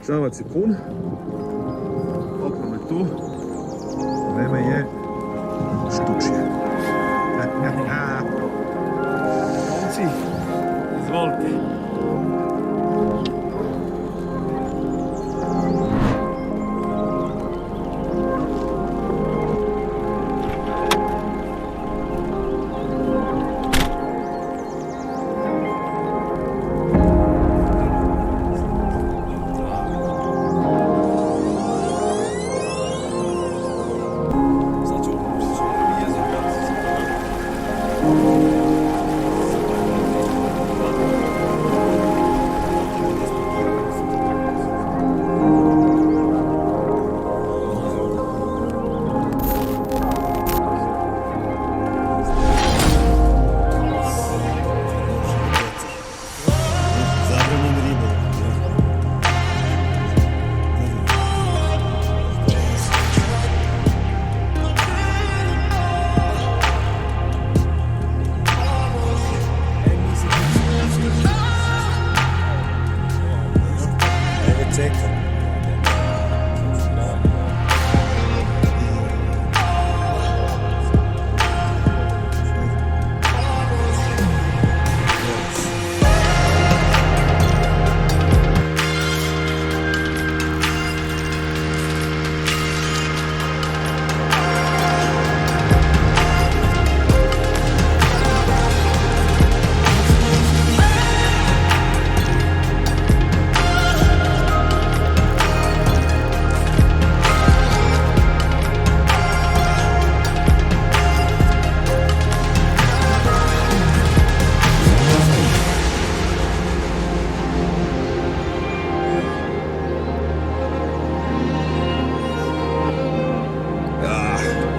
Čamac je pun. Opreme tu. Vreme je štučje. Momci, izvolite.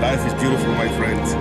Life is beautiful, my friends.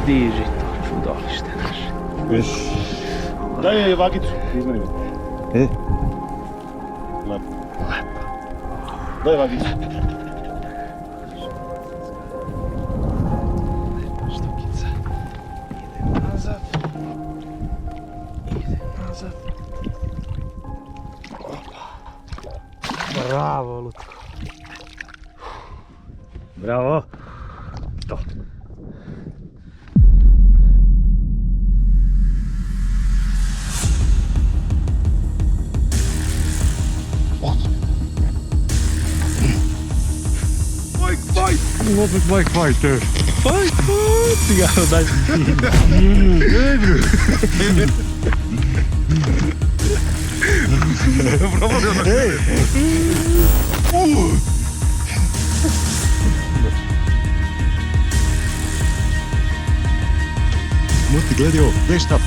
Diži to čudolište naše. Daj je vagicu, izmeri mi. Lepo. Daj vagicu. Lepa štukica. Ide nazad. Ide nazad. Opa. Bravo, Lutko. Bravo. To. Opet Mike Fighter. Fight! Cigaro, daj. Muti, gledaj ovo, gledaj šta.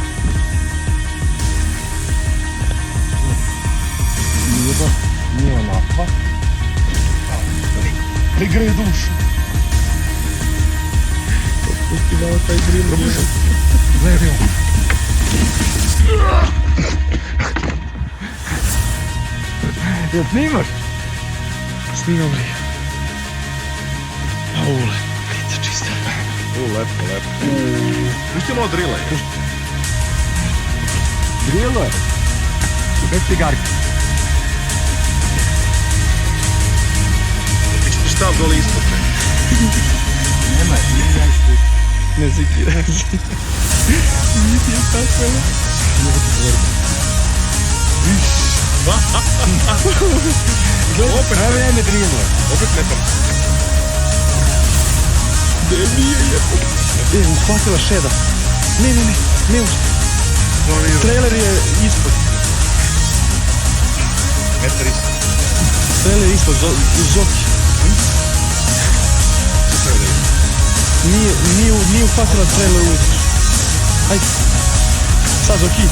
Nije onako. Ne gre dušu. Pusti malo taj grill. Gledaj ovo. Jel snimaš? Snimam li? Ule, pizza čista. Lepo, lepo. Pusti ono drila. Drilo je. Bez cigarke. Bićete štab dole ispod. Nema, nije ispod. Ne sekiraj se. Niti je tako. Opet Evo je drilo. Opet metar. Uhvatila šeda. Ne ušte. Trailer je ispod. Metar ispod. Trailer je ispod, Zoki. Nije uhvatila trailer uđeš. Ajde. Sad Zoki.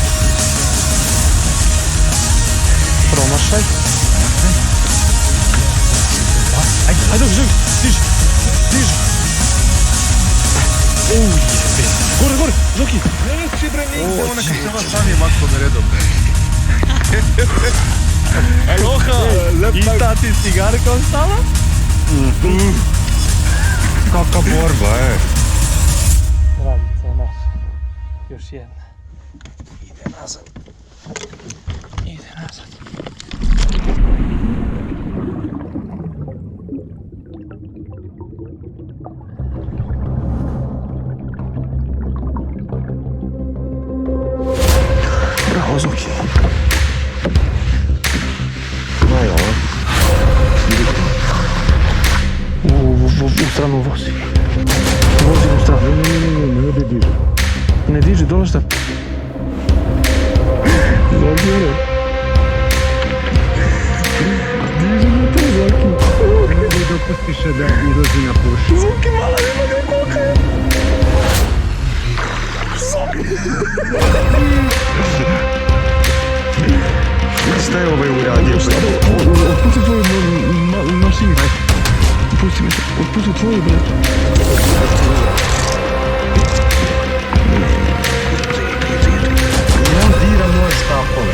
Promašaj. Ajde, stiži. Gore, Zoki. Neći bre nigde, ona kad se vas sam je maklo na redom. Zoha, i ta ti cigarka ostala? Kakva borba, Radica je naša. Još jedna. Ide nazad. Bravo, Zoki. U stranu vozi. Vozi u stranu. Ne diže. Ne diži, dole šta? Zoki, diži na to, Zoki. Ne dopustiš da izlazi na površinu. Zoki, mala, nema ga koliko je. Šta je ovaj uradio? Otpusti tvoju mašinu. Pusti me se, otpusti tvoju, brate. On dira moje štapove.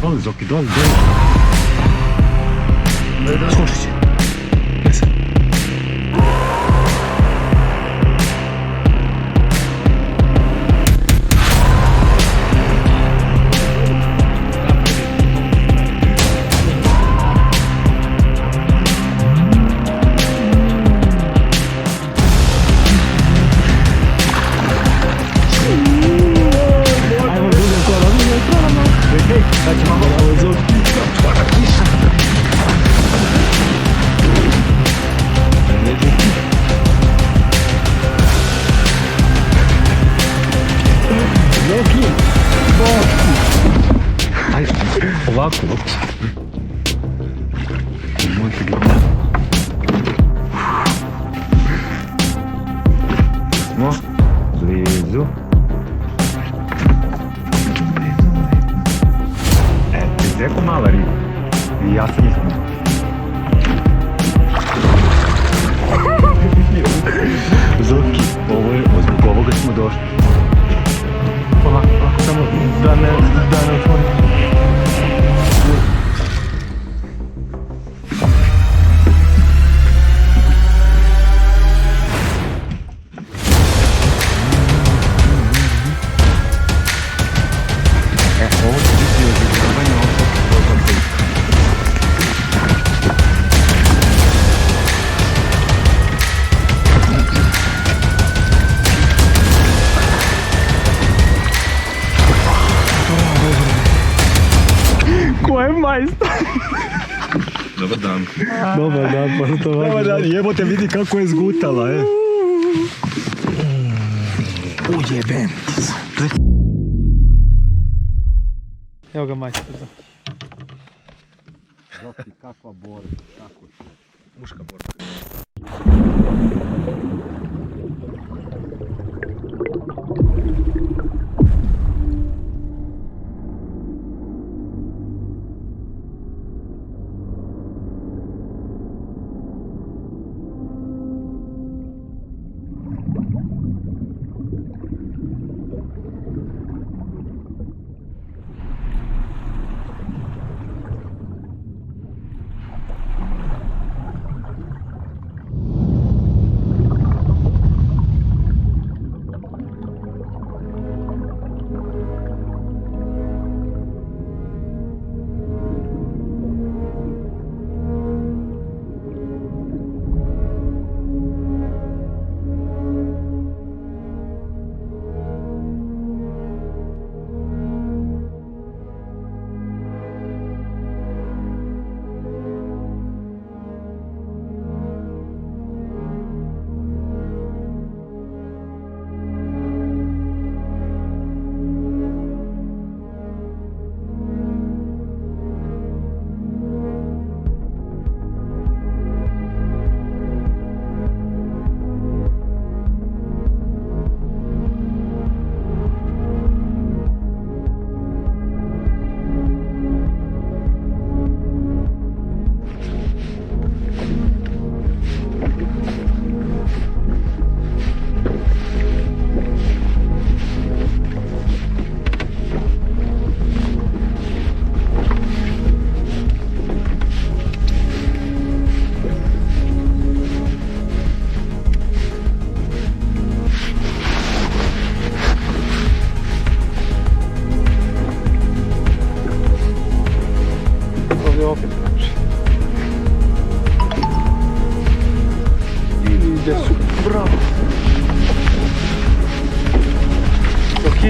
Doli, Zoki, doli. Skočit će. Ne se. Ovako. Nemojte gledati. Smo blizu. Ti si rekao mala riba. I ja sam ispuno. Zoki, zbog ovoga smo došli. Polako, samo da ne otvorim. Ovo će biti odgledavanje ovog programa. Ko je majstor? Dobar dan. Dobar dan, pa to važno. Dobar dan, jebote vidi kako je zgutala, Ujebem ti se. Evo ga majstor. Zoki, kakva borba, kako će. Muška borba.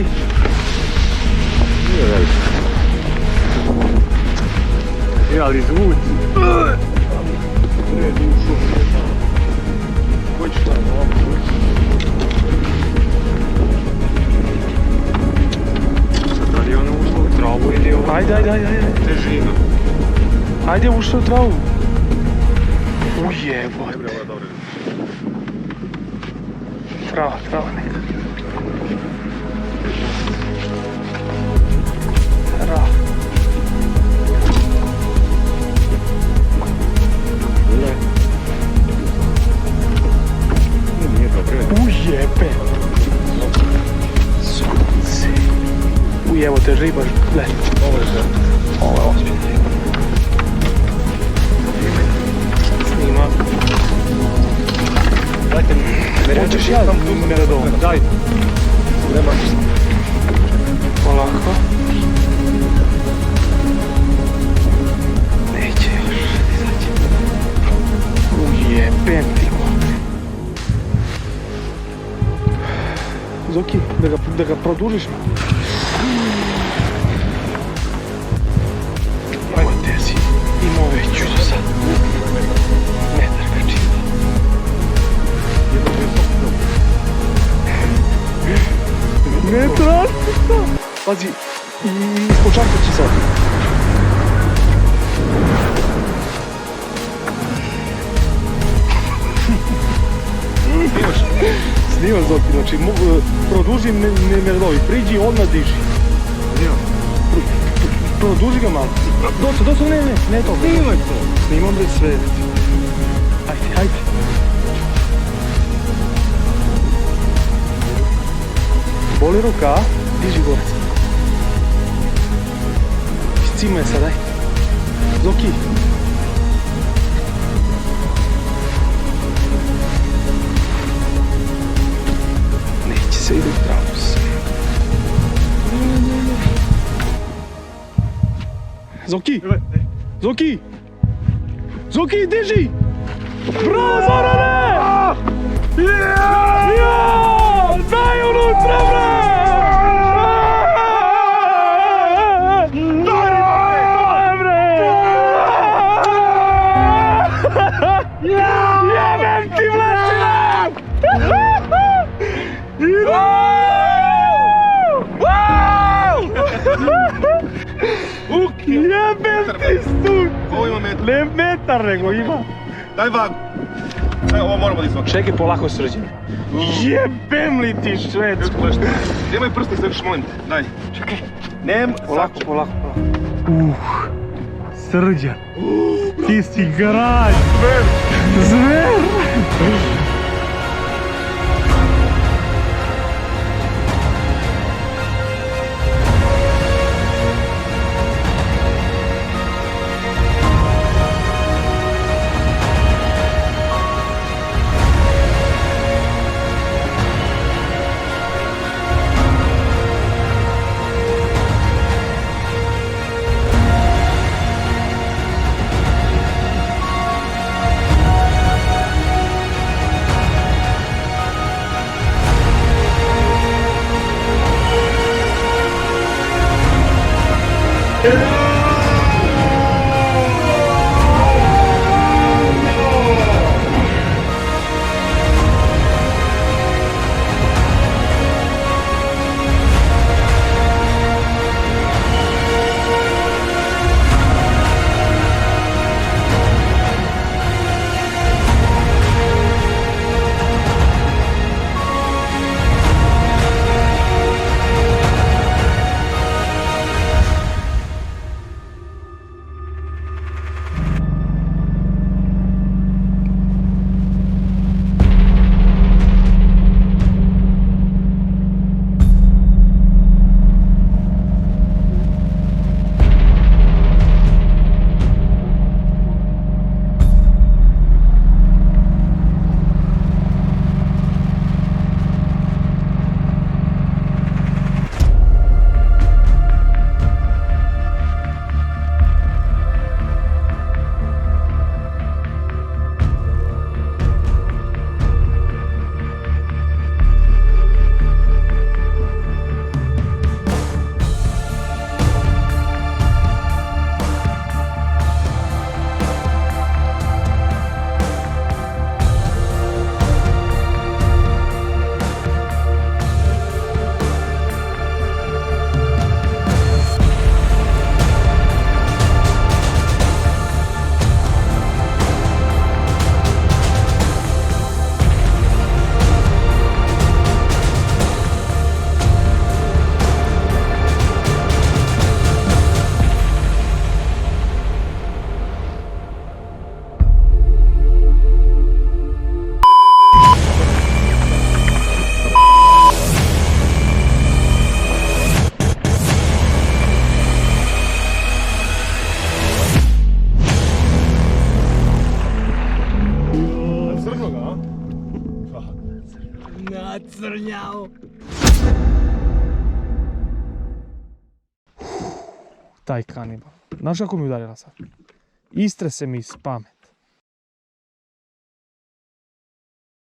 Zoki? Nije veliki. Ali zvuci. Ne, dušo. Koji ću tamo ovako? Da li je ono ušlo u travu ili je ovo? Ajde. Težina. Ajde, ušao u travu. Ujebo. Dobre, ovo je dobro. Trava neka. Trava. Nije dobro. Ujebe. Sunce. Ujevo te riba, gledaj. Ovo je sve. Ovo je ozbiljno. Snima. Dajte mi. Hoćeš ja meredov? Daj. Nema. Polako. Neće još, izaći. Ujebem ti go. Zoki, da ga produžiš malo. Ajde, tezi. Imao veću za sad. Metar ga čini. Metar! Pazi, ispod čarka će sad. Snimaš Zoki, znači produži meredovi, priđi odmah diži. Produži ga malo. Dosta, ne to. Snimaj to. Snimam već sve. Ajde. Boli ruka, diži gore. Iscimaj sad, aj. Zoki. Neće se ide u travu se. Zoki, diži! Bravo, Zorane! Daj unutra, bre! Daj, bre! Jebem ti, vlačina! Jebem ti, stuk! Ovo ima metar. Ne metar, nego ima. Daj vagu. Ovo moramo da izvakamo. Čekaj, polako Srđan. Jebem li ti Švedsku? Nemoj prste sve, molim te. Daj. Čekaj. Polako. Srđan. Ti si garaj. Zver. srnjao. Taj kanibal. Znaš kako mi udarila sad? Istre se mi iz spame.